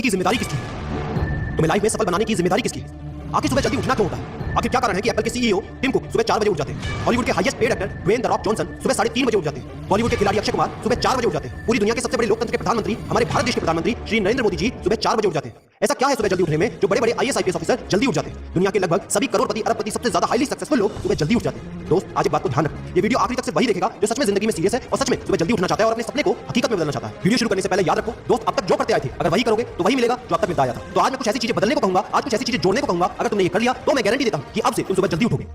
की जिम्मेदारी किसकी है? तुम्हें लाइफ में सफल बनाने की जिम्मेदारी किसकी है? आखिर सुबह जल्दी उठना क्यों होता है? आखिर क्या कारण है कि एप्पल के सीईओ टिम कुक सुबह 4 बजे उठ जाते हैं? हॉलीवुड के highest paid actor Dwayne the Rock Johnson सुबह 3:30 बजे उठ जाते हैं। बॉलीवुड के खिलाड़ी अक्षय कुमार सुबह 4 बजे उठ जाते हैं। पूरी दुनिया के सबसे बड़े लोकतंत्र के प्रधानमंत्री हमारे भारत देश के प्रधानमंत्री श्री नरेंद्र मोदी जी सुबह 4 बजे उठ जाते हैं। ऐसा क्या है सुबह जल्दी उठने में जो बड़े बड़े आईएएस आईपीएस ऑफिसर जल्दी उठ जाते हैं? दुनिया के लगभग सभी करोड़पति अरबपति सबसे ज्यादा हाईली सक्सेसफुल लोग सुबह जल्दी उठ जाते हैं। दोस्त, आज एक बात को ध्यान रखना, ये वीडियो आखिरी तक से वही देखेगा जो सच में जिंदगी में सीरियस है और सच में सुबह जल्दी उठना चाहता है और अपने सपने को हकीकत में बदलना चाहता है। वीडियो शुरू करने से पहले याद रखो दोस्त, अब तक जो करते आए थे अगर वही करोगे तो वही मिलेगा जो अब तक मिलता आया था। तो आज मैं कुछ ऐसी चीजें बदलने को कहूंगा, आज कुछ ऐसी चीजें जोड़ने को कहूंगा। अगर तुमने ये कर लिया तो मैं गारंटी देता हूं कि अब से तुम सुबह जल्दी उठोगे।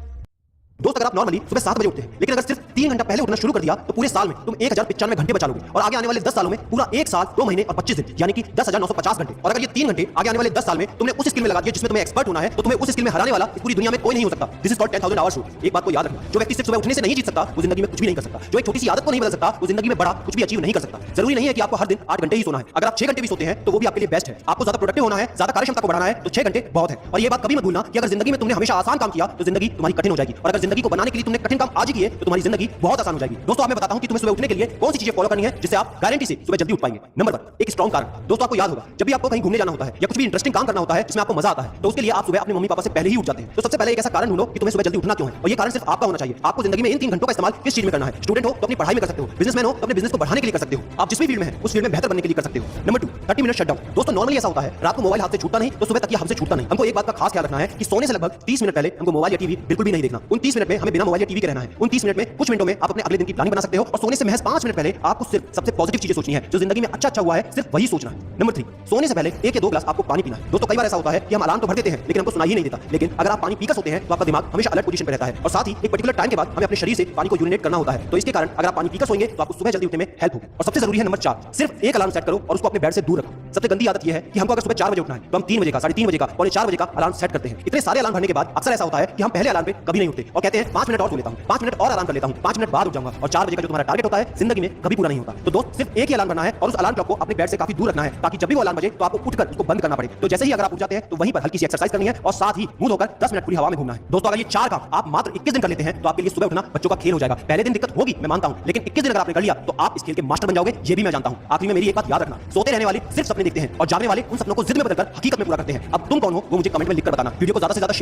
दोस्त, अगर आप नॉर्मली सुबह 7 बजे उठते हैं लेकिन अगर सिर्फ 3 घंटा पहले उठना शुरू कर दिया तो पूरे साल में तुम 1095 घंटे बचा लोगे और आगे आने वाले 10 सालों में पूरा 1 साल 2 महीने और 25 दिन यानी कि 10,950 घंटे। और अगर ये 3 घंटे आगे आने वाले 10 साल में तुमने उस स्किल में लगा दिया जिसमें तुम्हें एक्सपर्ट होना है तो तुम्हें उस स्किल में हराने वाला इस पूरी दुनिया में कोई नहीं हो सकता। This is called 10,000 hours rule. एक बात को याद रखना, जो व्यक्ति सिर्फ सुबह उठने से नहीं जीत सकता वो जिंदगी में कुछ भी नहीं कर सकता। जो एक छोटी सी आदत को नहीं बदल सकता वो जिंदगी में बड़ा कुछ भी अचीव नहीं कर सकता। जरूरी नहीं है कि आपको हर दिन 8 घंटे ही सोना है। अगर आप 6 घंटे भी सोते हैं तो वो भी आपके लिए बेस्ट है। आपको ज्यादा प्रोडक्टिव होना है, ज्यादा कार्यक्षमता को बढ़ाना है तो 6 घंटे बहुत है। और ये बात कभी मत भूलना कि अगर जिंदगी में तुमने हमेशा आसान काम किया तो जिंदगी तुम्हारी कठिन हो जाएगी और अगर जिंदगी को बनाने के लिए तुमने कठिन काम आज ही किए तो तुम्हारी जिंदगी बहुत आसान हो जाएगी। दोस्तों, आप मैं बताता हूं कि तुम्हें सुबह उठने के लिए कौन सी चीजें फॉलो करनी है जिससे आप गारंटी से सुबह जल्दी उठ पाएंगे। नंबर 1, एक स्ट्रांग कारण। दोस्तों, आपको याद होगा जब भी आपको कहीं घूमने जाना होता है या कुछ भी इंटरेस्टिंग काम करना होता है जिसमें आपको मजा आता है तो उसके लिए आप सुबह अपने मम्मी पापा से पहले ही उठ जाते हैं। तो सबसे पहले एक ऐसा कारण ढूंढो कि तुम्हें सुबह जल्दी उठना क्यों है और ये कारण सिर्फ आपका होना चाहिए। आपको जिंदगी में इन 3 घंटों का इस्तेमाल किस चीज में करना है? स्टूडेंट हो तो अपनी पढ़ाई में कर सकते हो, बिजनेसमैन हो तो अपने बिजनेस को बढ़ाने के लिए कर सकते हो, आप जिस भी फील्ड में हैं उस फील्ड में बेहतर बनने के लिए कर सकते हो। Number 2, 30 minute shutdown. दोस्तों, नॉर्मली ऐसा होता है रात को मोबाइल हाथ से छूटता नहीं तो सुबह तक ये हमसे छूटता नहीं। हमको एक बात का खास ख्याल रखना है कि सोने से लगभग 30 मिनट पहले हमको मोबाइल या टीवी बिल्कुल भी नहीं देखना। उन 30 मिनट में हमें बिना मोबाइल या टीवी के रहना है। उन 30 मिनट में कुछ मिनटों में आप अपने अगले दिन की प्लानिंग बना सकते हो और सोने से महज 5 मिनट पहले आपको सिर्फ सबसे पॉजिटिव चीजें सोचनी है, जो जिंदगी में अच्छा हुआ है सिर्फ वही सोचना है। नंबर 3, सोने से पहले 1 या 2 ग्लास आपको पानी पीना है। दोस्तों, कई बार ऐसा होता है कि हम अलार्म तो भर देते हैं लेकिन हमको सुनाई ही नहीं देता। लेकिन अगर आप पानी पीकर सोते हैं तो आपका दिमाग हमेशा अलर्ट पोजीशन पर रहता है और साथ ही एक पर्टिकुलर टाइम के बाद हमें अपने शरीर से पानी को यूरिनेट करना होता है। तो इसके कारण अगर आप पानी पीकर सोएंगे तो आपको सुबह जल्दी उठने में हेल्प होगी। और सबसे जरूरी है नंबर 4, सिर्फ एक अलार्म सेट करो और उसको अपने बेड से दूर रखो। सबसे गंदी आदत यह है कि हमको अगर सुबह 4 बजे उठना है तो हम 3 बजे का, 3:30 बजे का, 3:45 बजे का अलार्म सेट करते हैं। इतने सारे अलार्म भरने के बाद अक्सर ऐसा होता है कि हम पहले अलार्म पे कभी नहीं उठते और कहते हैं 5 मिनट और सो लेता हूं, 5 मिनट और आराम कर लेता हूं, 5 मिनट बाद उठ जाऊंगा और 4 बजे का जो तुम्हारा टारगेट होता है जिंदगी में कभी पूरा नहीं होता। तो दोस्त, सिर्फ एक ही अलार्म करना है और उस अलार्म क्लॉक को अपने बेड से काफी दूर रखना है ताकि जब भी वो अलार्म बजे तो आपको उठकर उसको बंद करना पड़े। तो जैसे ही अगर आप उठ जाते हैं तो वहीं पर हल्की सी एक्सरसाइज करनी है और साथ ही मुंह धोकर 10 मिनट पूरी हवा में घूमना है। दोस्तों, अगर ये 4 काम आप मात्र 21 दिन कर लेते हैं तो आपके लिए सुबह उठना बच्चों का खेल हो जाएगा। पहले दिन दिक्कत होगी, मैं मानता हूं, लेकिन 21 दिन अगर आपने कर लिया तो आप इस खेल के मास्टर बन जाओगे, ये भी मैं जानता हूं। आखिर में मेरी एक बात याद रखना, सोते रहने वाले सिर्फ सपने देखते हैं और जागने वाले उन सपनों को जिद में बदलकर हकीकत में पूरा करते हैं। अब तुम कौन हो वो मुझे कमेंट में लिखकर बताना। वीडियो को ज्यादा से ज्यादा शेयर